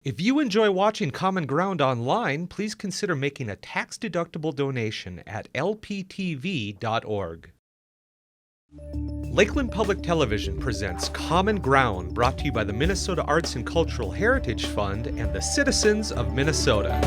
If you enjoy watching Common Ground online, please consider making a tax-deductible donation at lptv.org. Lakeland Public Television presents Common Ground, brought to you by the Minnesota Arts and Cultural Heritage Fund and the citizens of Minnesota.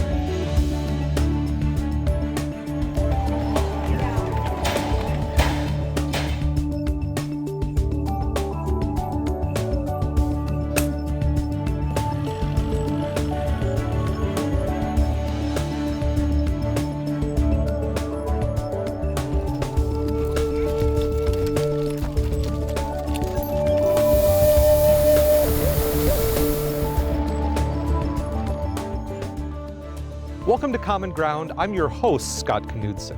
Welcome to Common Ground. I'm your host, Scott Knudsen.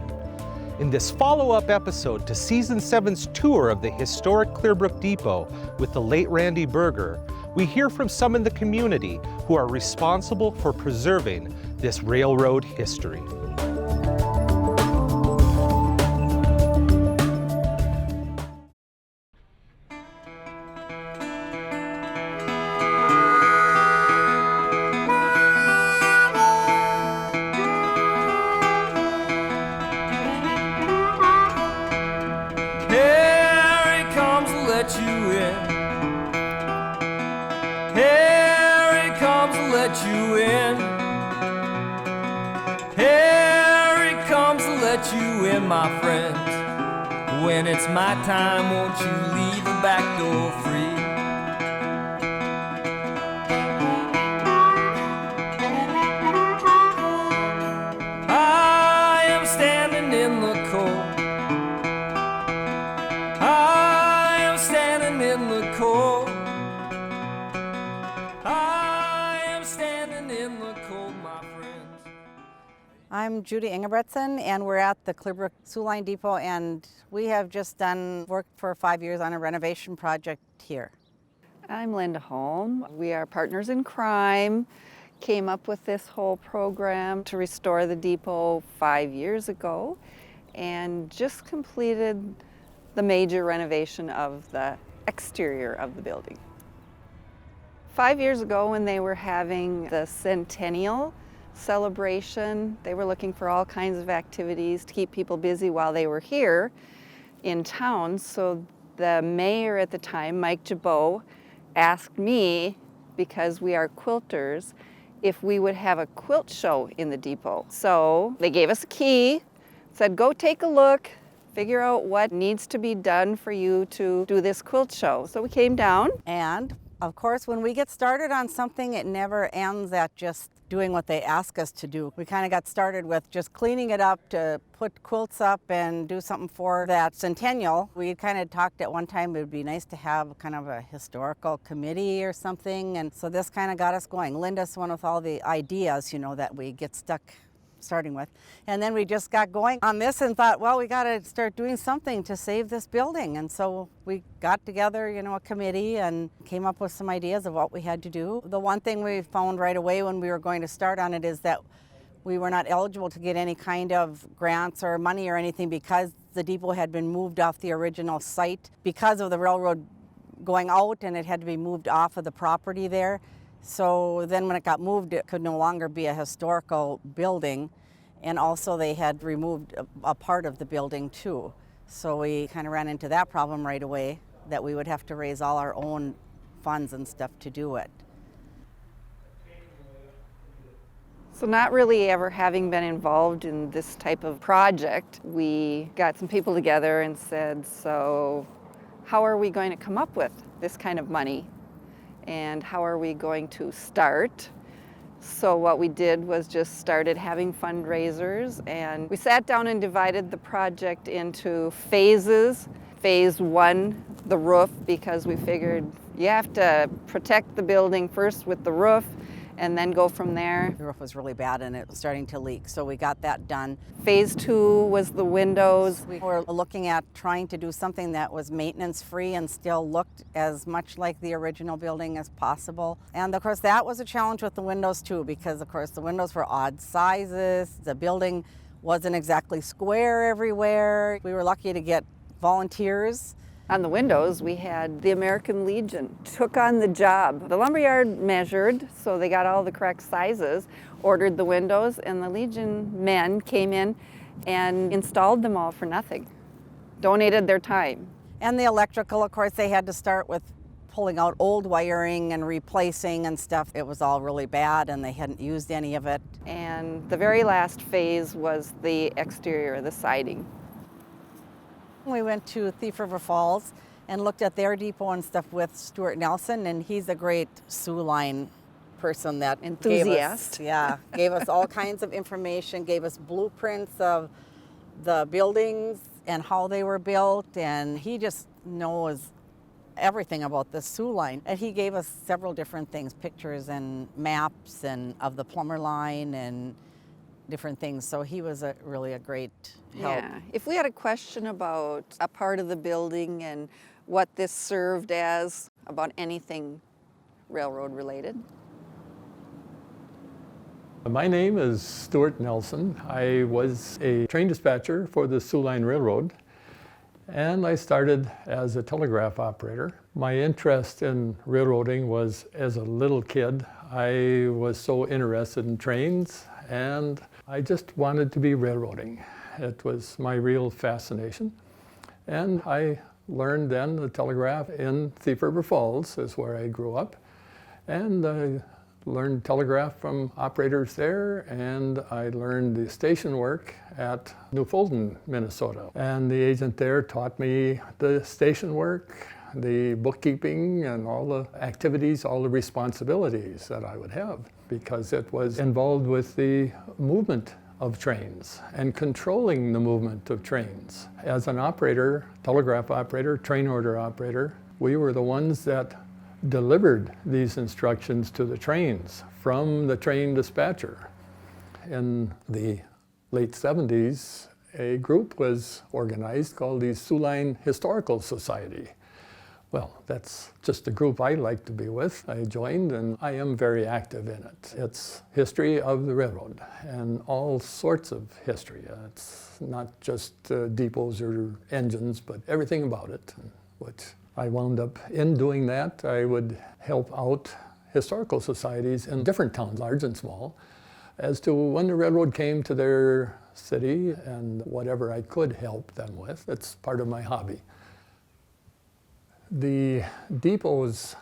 In this follow-up episode to Season 7's tour of the Historic Clearbrook Depot with the late Randy Berger, we hear from some in the community who are responsible for preserving this railroad history. My friends, when it's my time, won't you leave the back door free? I am standing in the cold. I am standing in the cold. I am standing in the cold, my friends. I'm Judy Engebretson, and we're at the Clearbrook Sioux Line Depot, and we have just worked for 5 years on a renovation project here. I'm Linda Holm. We are partners in crime. Came up with this whole program to restore the depot 5 years ago, and just completed the major renovation of the exterior of the building. 5 years ago, when they were having the centennial celebration, they were looking for all kinds of activities to keep people busy while they were here in town. So the mayor at the time, Mike Jabot, asked me, because we are quilters, if we would have a quilt show in the depot. So they gave us a key, said go take a look, figure out what needs to be done for you to do this quilt show. So we came down. And of course, when we get started on something, it never ends at just doing what they ask us to do. We kind of got started with just cleaning it up to put quilts up and do something for that centennial. We kind of talked at one time it would be nice to have kind of a historical committee or something, and so this kind of got us going. Linda's one with all the ideas, that we get stuck starting with. And then we just got going on this and thought, well, we got to start doing something to save this building. And so we got together, a committee and came up with some ideas of what we had to do. The one thing we found right away when we were going to start on it is that we were not eligible to get any kind of grants or money or anything because the depot had been moved off the original site because of the railroad going out, and it had to be moved off of the property there. So then when it got moved, it could no longer be a historical building, and also they had removed a part of the building too. So we kind of ran into that problem right away, that we would have to raise all our own funds and stuff to do it. So not really ever having been involved in this type of project, we got some people together and said, so how are we going to come up with this kind of money? And how are we going to start? So what we did was just started having fundraisers, and we sat down and divided the project into phases. Phase 1, the roof, because we figured you have to protect the building first with the roof and then go from there. The roof was really bad and it was starting to leak, so we got that done. Phase 2 was the windows. We were looking at trying to do something that was maintenance-free and still looked as much like the original building as possible. And of course that was a challenge with the windows too, because of course the windows were odd sizes. The building wasn't exactly square everywhere. We were lucky to get volunteers On the windows, we had the American Legion took on the job. The lumberyard measured, so they got all the correct sizes, ordered the windows, and the Legion men came in and installed them all for nothing, donated their time. And the electrical, of course, they had to start with pulling out old wiring and replacing and stuff. It was all really bad and they hadn't used any of it. And the very last phase was the exterior, the siding. We went to Thief River Falls and looked at their depot and stuff with Stuart Nelson, and he's a great Sioux line person that Enthusiast. gave us all kinds of information, gave us blueprints of the buildings and how they were built, and he just knows everything about the Sioux line. And he gave us several different things, pictures and maps and of the plumber line and different things. So he was really a great help. Yeah. If we had a question about a part of the building and what this served as, about anything railroad related. My name is Stuart Nelson. I was a train dispatcher for the Sioux Line Railroad, and I started as a telegraph operator. My interest in railroading was as a little kid. I was so interested in trains, and I just wanted to be railroading. It was my real fascination. And I learned then the telegraph in Thief River Falls, is where I grew up. And I learned telegraph from operators there, and I learned the station work at New Fulton, Minnesota. And the agent there taught me the station work, the bookkeeping, and all the activities, all the responsibilities that I would have, because it was involved with the movement of trains and controlling the movement of trains. As an operator, telegraph operator, train order operator, we were the ones that delivered these instructions to the trains from the train dispatcher. In the late 70s, a group was organized called the Sioux Line Historical Society. Well, that's just a group I like to be with. I joined, and I am very active in it. It's history of the railroad and all sorts of history. It's not just depots or engines, but everything about it. What I wound up in doing that, I would help out historical societies in different towns, large and small, as to when the railroad came to their city and whatever I could help them with. It's part of my hobby. The depots,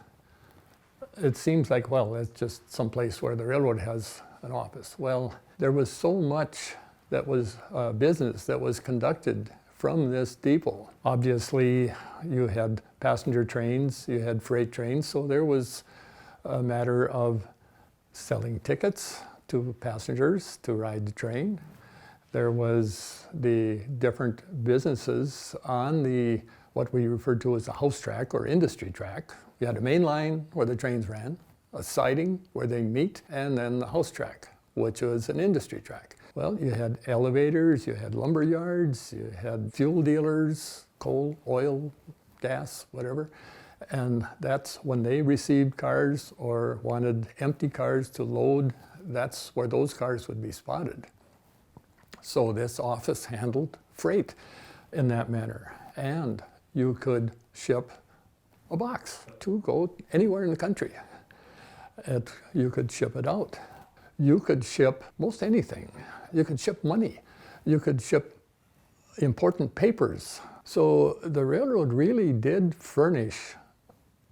it seems like, well, it's just some place where the railroad has an office. Well, there was so much that was business that was conducted from this depot. Obviously, you had passenger trains, you had freight trains, so there was a matter of selling tickets to passengers to ride the train. There was the different businesses on the what we referred to as a house track or industry track. You had a main line where the trains ran, a siding where they meet, and then the house track, which was an industry track. Well, you had elevators, you had lumber yards, you had fuel dealers, coal, oil, gas, whatever. And that's when they received cars or wanted empty cars to load, that's where those cars would be spotted. So this office handled freight in that manner. And you could ship a box to go anywhere in the country. You could ship it out. You could ship most anything. You could ship money. You could ship important papers. So the railroad really did furnish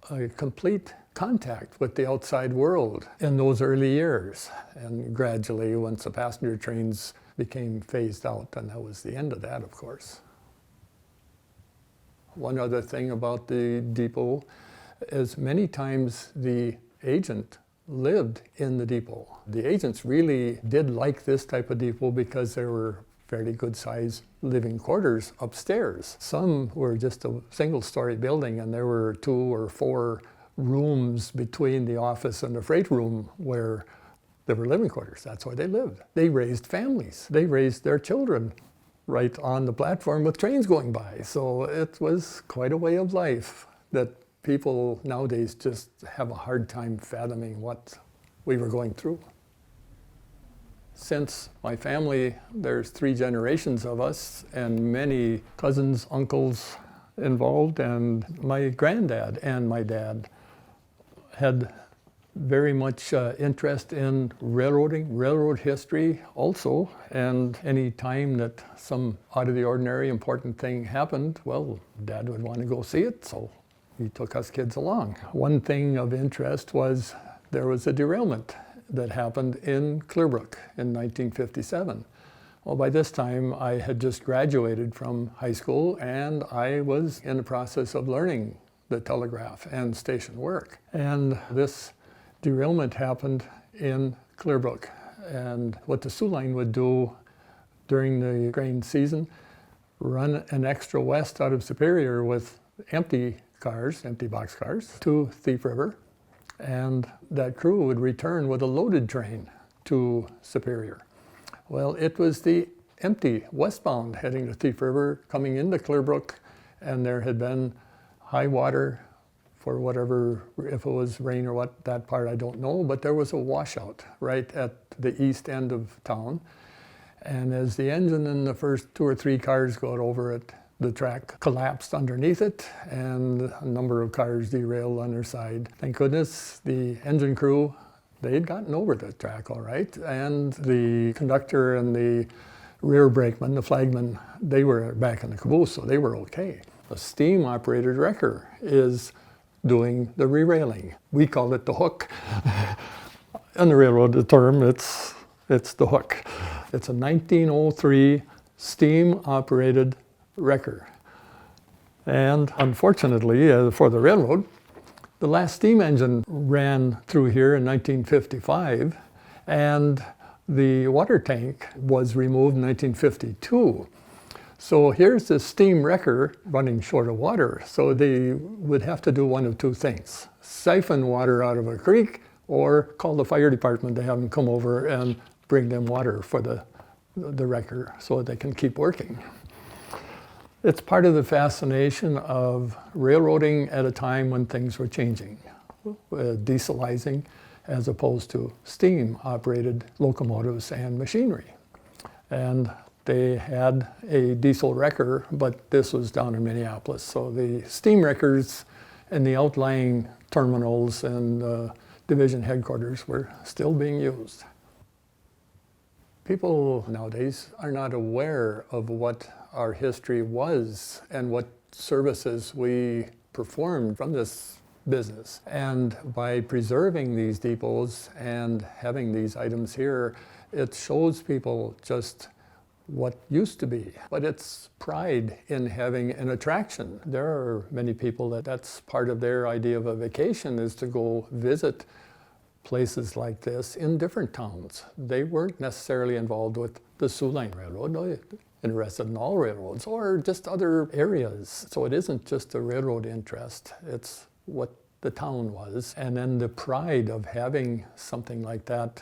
a complete contact with the outside world in those early years. And gradually, once the passenger trains became phased out, and that was the end of that, of course. One other thing about the depot is many times the agent lived in the depot. The agents really did like this type of depot because there were fairly good sized living quarters upstairs. Some were just a single story building and there were 2 or 4 rooms between the office and the freight room where there were living quarters. That's where they lived. They raised families. They raised their children right on the platform with trains going by. So it was quite a way of life that people nowadays just have a hard time fathoming what we were going through. Since my family, there's 3 generations of us and many cousins, uncles, involved, and my granddad and my dad had very much interest in railroading, railroad history also, and any time that some out of the ordinary important thing happened, well, Dad would want to go see it, so he took us kids along. One thing of interest was there was a derailment that happened in Clearbrook in 1957. Well, by this time I had just graduated from high school and I was in the process of learning the telegraph and station work. And this derailment happened in Clearbrook, and what the Soo Line would do during the grain season, run an extra west out of Superior with empty cars, empty boxcars, to Thief River, and that crew would return with a loaded train to Superior. Well, it was the empty westbound heading to Thief River coming into Clearbrook, and there had been high water for whatever, if it was rain or what, that part I don't know, but there was a washout right at the east end of town. And as the engine and the first 2 or 3 cars got over it, the track collapsed underneath it and a number of cars derailed on their side. Thank goodness the engine crew, they had gotten over the track all right, and the conductor and the rear brakeman, the flagman, they were back in the caboose, so they were okay. The steam operated wrecker is doing the re-railing. We call it the hook. On the railroad, the term, it's the hook. It's a 1903 steam-operated wrecker. And unfortunately, for the railroad, the last steam engine ran through here in 1955, and the water tank was removed in 1952. So here's the steam wrecker running short of water. So they would have to do one of 2 things: siphon water out of a creek or call the fire department to have them come over and bring them water for the wrecker so they can keep working. It's part of the fascination of railroading at a time when things were changing, dieselizing as opposed to steam-operated locomotives and machinery. And they had a diesel wrecker, but this was down in Minneapolis. So the steam wreckers and the outlying terminals and division headquarters were still being used. People nowadays are not aware of what our history was and what services we performed from this business. And by preserving these depots and having these items here, it shows people just what used to be. But it's pride in having an attraction. There are many people that's part of their idea of a vacation, is to go visit places like this in different towns. They weren't necessarily involved with the Soo Line Railroad, no, interested in all railroads or just other areas. So it isn't just a railroad interest, it's what the town was. And then the pride of having something like that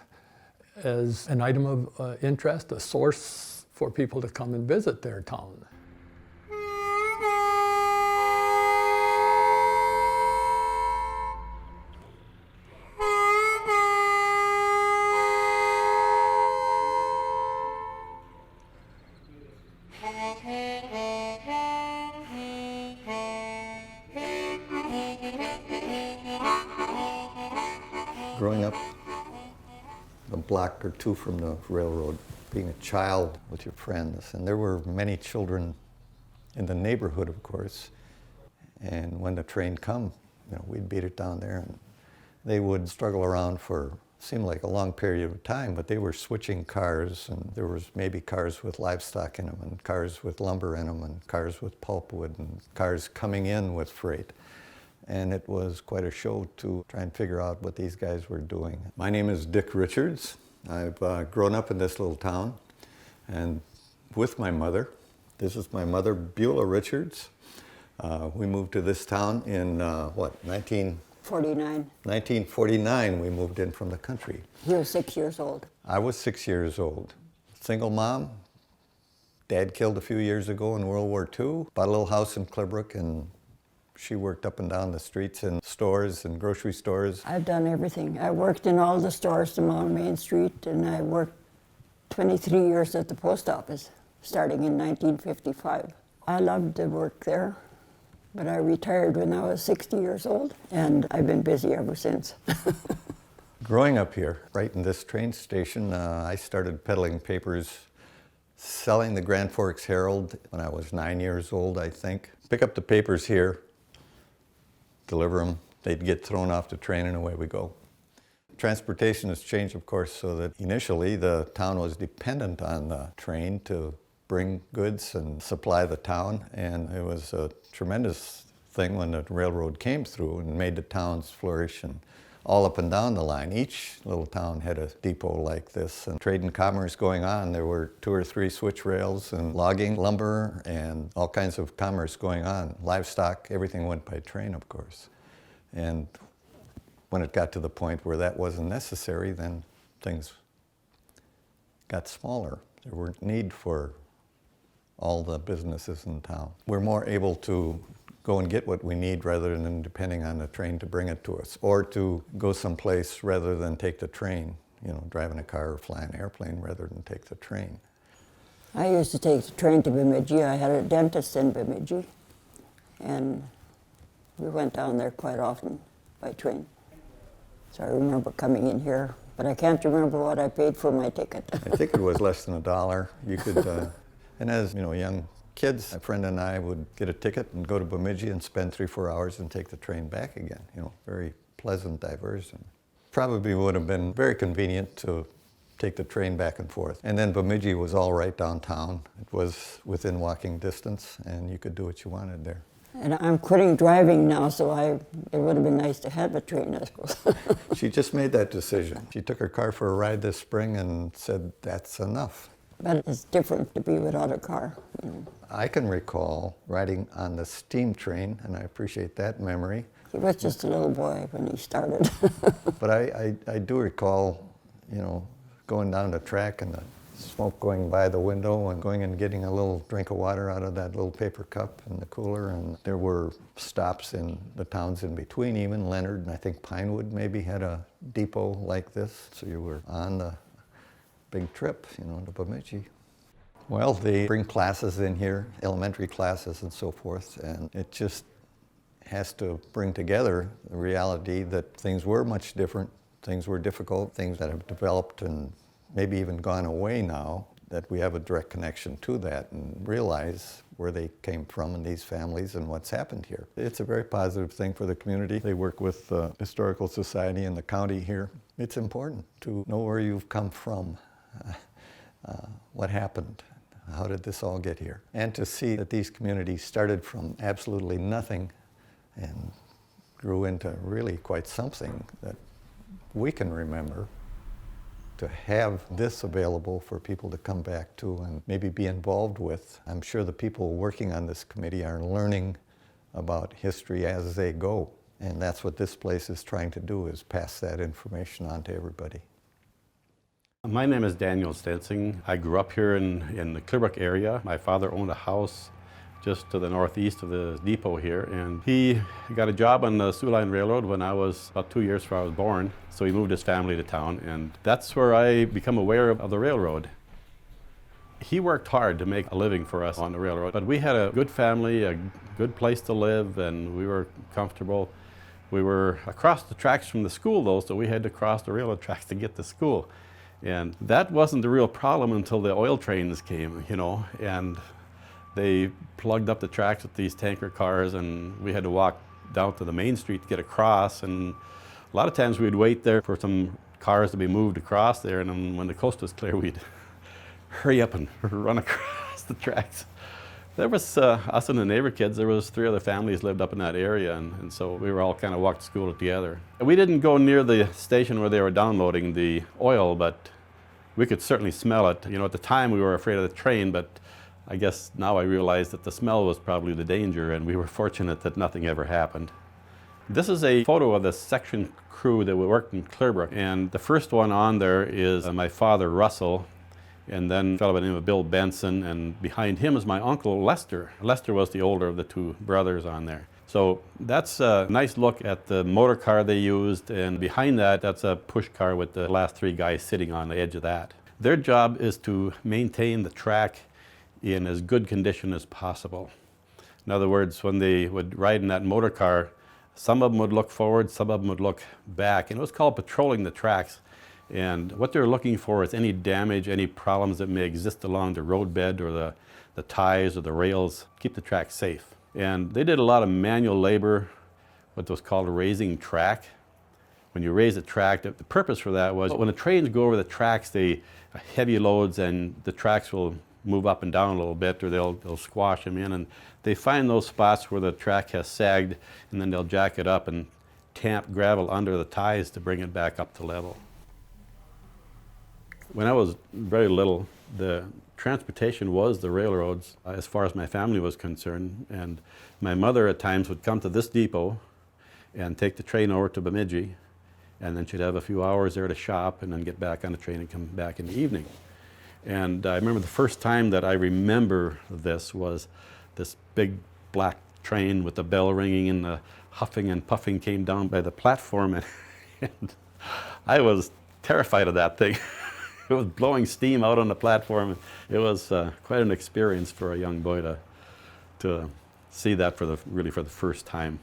as an item of interest, a source for people to come and visit their town. Growing up a block or 2 from the railroad, being a child with your friends, and there were many children in the neighborhood, of course, and when the train come, we'd beat it down there, and they would struggle around for seemed like a long period of time, but they were switching cars, and there was maybe cars with livestock in them, and cars with lumber in them, and cars with pulpwood, and cars coming in with freight. And it was quite a show to try and figure out what these guys were doing. My name is Dick Richards. I've grown up in this little town, and with my mother. This is my mother, Beulah Richards. We moved to this town in, 1949 we moved in from the country. You were 6 years old. I was 6 years old. Single mom. Dad killed a few years ago in World War II. Bought a little house in Clearbrook, and she worked up and down the streets in stores and grocery stores. I've done everything. I worked in all the stores along Main Street, and I worked 23 years at the post office, starting in 1955. I loved the work there. But I retired when I was 60 years old, and I've been busy ever since. Growing up here, right in this train station, I started peddling papers, selling the Grand Forks Herald when I was 9 years old, I think. Pick up the papers here, deliver them, they'd get thrown off the train and away we go. Transportation has changed, of course, so that initially the town was dependent on the train to bring goods and supply the town, and it was a tremendous thing when the railroad came through and made the towns flourish, and all up and down the line. Each little town had a depot like this, and trade and commerce going on. There were 2 or 3 switch rails and logging, lumber, and all kinds of commerce going on. Livestock, everything went by train, of course. And when it got to the point where that wasn't necessary, then things got smaller. There weren't need for all the businesses in town. We're more able to go and get what we need rather than depending on the train to bring it to us, or to go someplace rather than take the train, you know, driving a car or flying an airplane rather than take the train. I used to take the train to Bemidji. I had a dentist in Bemidji, and we went down there quite often by train. So I remember coming in here, but I can't remember what I paid for my ticket. I think it was less than $1. You could, and as you know, young kids, a friend and I would get a ticket and go to Bemidji and spend 3-4 hours and take the train back again. You know, very pleasant diversion. Probably would have been very convenient to take the train back and forth. And then Bemidji was all right downtown. It was within walking distance, and you could do what you wanted there. And I'm quitting driving now, so it would have been nice to have a train, I suppose. She just made that decision. She took her car for a ride this spring and said, that's enough. But it's different to be without a car. You know. I can recall riding on the steam train, and I appreciate that memory. He was just a little boy when he started. But I do recall, you know, going down the track and the smoke going by the window and going and getting a little drink of water out of that little paper cup in the cooler. And there were stops in the towns in between, even Leonard, and I think Pinewood maybe had a depot like this. So you were on the big trip, you know, to Bemidji. Well, they bring classes in here, elementary classes and so forth, and it just has to bring together the reality that things were much different, things were difficult, things that have developed and maybe even gone away now, that we have a direct connection to that and realize where they came from in these families and what's happened here. It's a very positive thing for the community. They work with the Historical Society in the county here. It's important to know where you've come from, what happened, how did this all get here? And to see that these communities started from absolutely nothing and grew into really quite something that we can remember. To have this available for people to come back to and maybe be involved with. I'm sure the people working on this committee are learning about history as they go. And that's what this place is trying to do, is pass that information on to everybody. My name is Daniel Stensing. I grew up here in the Clearbrook area. My father owned a house just to the northeast of the depot here, and he got a job on the Sioux Line Railroad when I was about 2 years before I was born, so he moved his family to town, and that's where I become aware of the railroad. He worked hard to make a living for us on the railroad, but we had a good family, a good place to live, and we were comfortable. We were across the tracks from the school though, so we had to cross the railroad tracks to get to school. And that wasn't the real problem until the oil trains came, you know, and they plugged up the tracks with these tanker cars, and we had to walk down to the main street to get across. And a lot of times we'd wait there for some cars to be moved across there, and then when the coast was clear, we'd hurry up and run across the tracks. There was us and the neighbor kids, there was 3 other families lived up in that area, and so we were all kind of walked to school together. We didn't go near the station where they were downloading the oil, but we could certainly smell it. You know, at the time we were afraid of the train, but I guess now I realize that the smell was probably the danger, and we were fortunate that nothing ever happened. This is a photo of the section crew that worked in Clearbrook, and the first one on there is my father, Russell, and then a fellow by the name of Bill Benson, and behind him is my uncle, Lester. Lester was the older of the 2 brothers on there. So that's a nice look at the motor car they used, and behind that, that's a push car with the last 3 guys sitting on the edge of that. Their job is to maintain the track in as good condition as possible. In other words, when they would ride in that motor car, some of them would look forward, some of them would look back, and it was called patrolling the tracks. And what they're looking for is any damage, any problems that may exist along the roadbed or the ties or the rails, keep the track safe. And they did a lot of manual labor, what was called raising track. When you raise a track, the purpose for that was when the trains go over the tracks, they heavy loads and the tracks will move up and down a little bit, or they'll squash them in, and they find those spots where the track has sagged, and then they'll jack it up and tamp gravel under the ties to bring it back up to level. When I was very little, the transportation was the railroads as far as my family was concerned, and my mother at times would come to this depot and take the train over to Bemidji, and then she'd have a few hours there to shop and then get back on the train and come back in the evening. And I remember the first time that I remember this was this big black train with the bell ringing and the huffing and puffing came down by the platform, and I was terrified of that thing. It was blowing steam out on the platform. It was quite an experience for a young boy to see that really for the first time.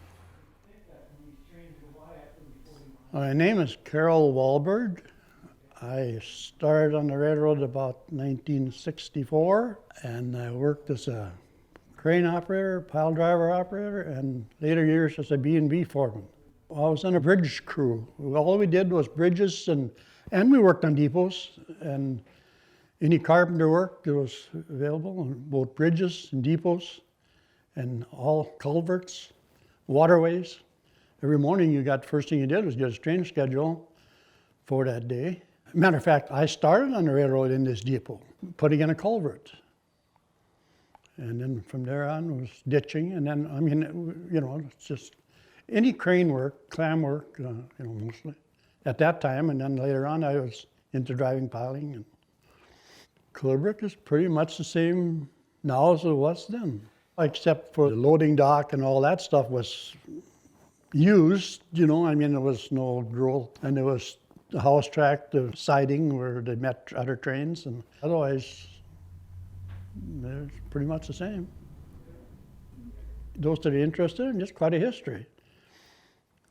My name is Carol Wahlberg. I started on the railroad about 1964, and I worked as a crane operator, pile driver operator, and later years as a B&B foreman. I was on a bridge crew. All we did was bridges, and we worked on depots, and any carpenter work that was available on both bridges and depots, and all culverts, waterways. Every morning first thing you did was get a train schedule for that day. Matter of fact, I started on the railroad in this depot, putting in a culvert. And then from there on was ditching, and then, it's just any crane work, clam work, mostly. At that time, and then later on, I was into driving piling. And Clearbrook is pretty much the same now as it was then, except for the loading dock and all that stuff was used, there was no drill, and there was the house track, the siding where they met other trains, and otherwise, it's pretty much the same. Those that are interested, and just quite a history.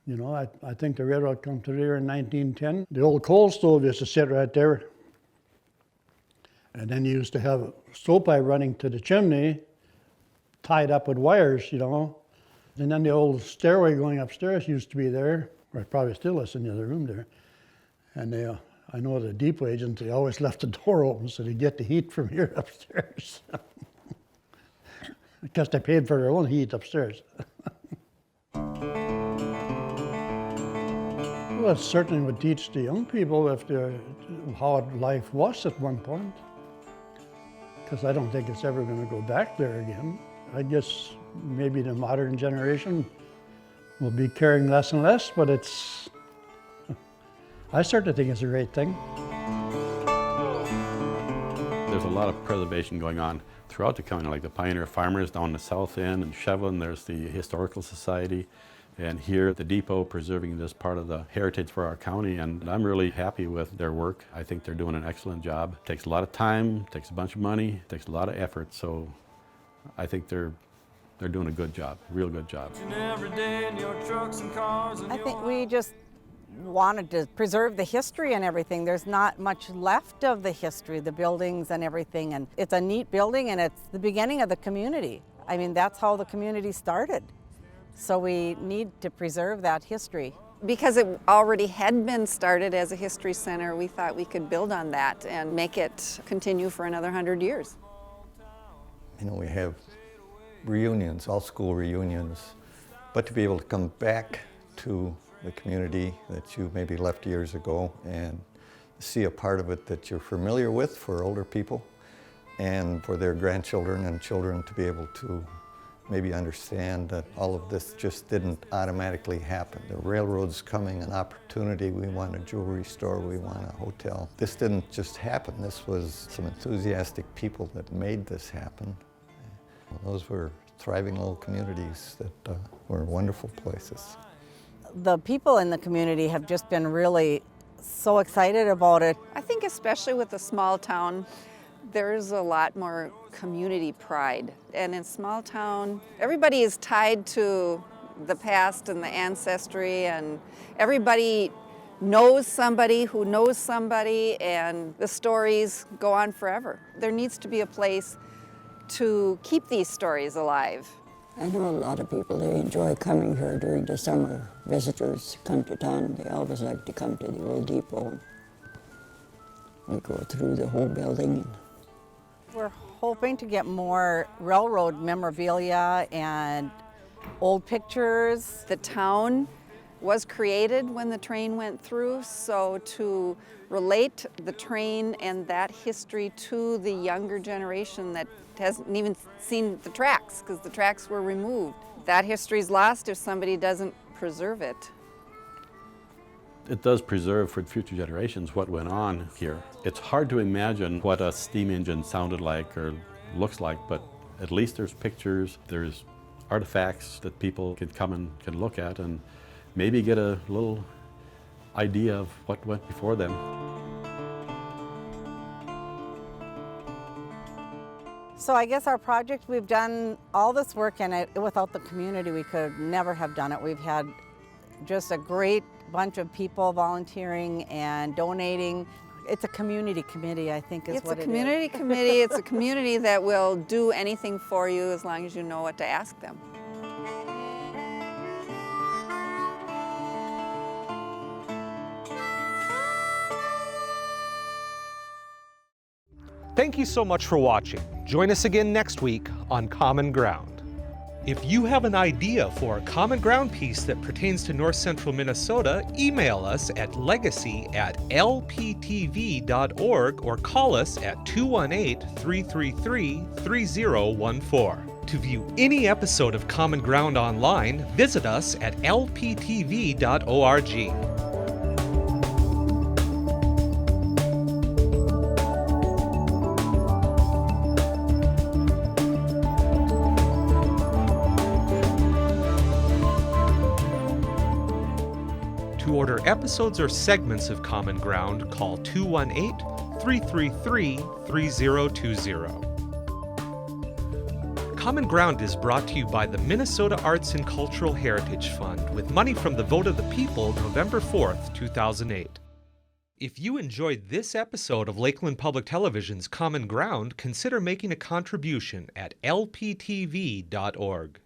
I think the railroad come through here in 1910. The old coal stove used to sit right there. And then you used to have a stovepipe running to the chimney, tied up with wires, And then the old stairway going upstairs used to be there, or it probably still is in the other room there. And I know the depot agents, they always left the door open so they get the heat from here upstairs. Because they paid for their own heat upstairs. Well, it certainly would teach the young people how life was at one point. Because I don't think it's ever going to go back there again. I guess maybe the modern generation will be caring less and less, but I certainly think it's a great thing. There's a lot of preservation going on throughout the county, like the Pioneer Farmers down the south end, and Shevlin, there's the Historical Society. And here at the depot, preserving this part of the heritage for our county, and I'm really happy with their work. I think they're doing an excellent job. It takes a lot of time, takes a bunch of money, takes a lot of effort, so I think they're doing a good job, a real good job. I think we just wanted to preserve the history and everything. There's not much left of the history, the buildings and everything, and it's a neat building, and it's the beginning of the community. I mean, that's how the community started. So we need to preserve that history. Because it already had been started as a history center, we thought we could build on that and make it continue for another 100 years. We have reunions, all school reunions, but to be able to come back to the community that you maybe left years ago and see a part of it that you're familiar with for older people, and for their grandchildren and children to be able to maybe understand that all of this just didn't automatically happen. The railroad's coming, an opportunity, we want a jewelry store, we want a hotel. This didn't just happen. This was some enthusiastic people that made this happen. Those were thriving little communities that were wonderful places. The people in the community have just been really so excited about it. I think especially with a small town, there's a lot more community pride. And in small town, everybody is tied to the past and the ancestry, and everybody knows somebody who knows somebody, and the stories go on forever. There needs to be a place to keep these stories alive. I know a lot of people, they enjoy coming here during the summer. Visitors come to town, they always like to come to the old depot. We go through the whole building. We're hoping to get more railroad memorabilia and old pictures. The town was created when the train went through, so to relate the train and that history to the younger generation that hasn't even seen the tracks, because the tracks were removed. That history's lost if somebody doesn't preserve it. It does preserve for future generations what went on here. It's hard to imagine what a steam engine sounded like or looks like, but at least there's pictures, there's artifacts that people can come and can look at and maybe get a little idea of what went before them. So I guess our project, we've done all this work, and without the community we could never have done it. We've had just a great bunch of people volunteering and donating. It's a community committee, I think is what it is. It's a community committee. It's a community that will do anything for you as long as you know what to ask them. Thank you so much for watching. Join us again next week on Common Ground. If you have an idea for a Common Ground piece that pertains to North Central Minnesota, email us at legacy@lptv.org or call us at 218-333-3014. To view any episode of Common Ground online, visit us at lptv.org. To order episodes or segments of Common Ground, call 218-333-3020. Common Ground is brought to you by the Minnesota Arts and Cultural Heritage Fund with money from the vote of the people November 4th, 2008. If you enjoyed this episode of Lakeland Public Television's Common Ground, consider making a contribution at lptv.org.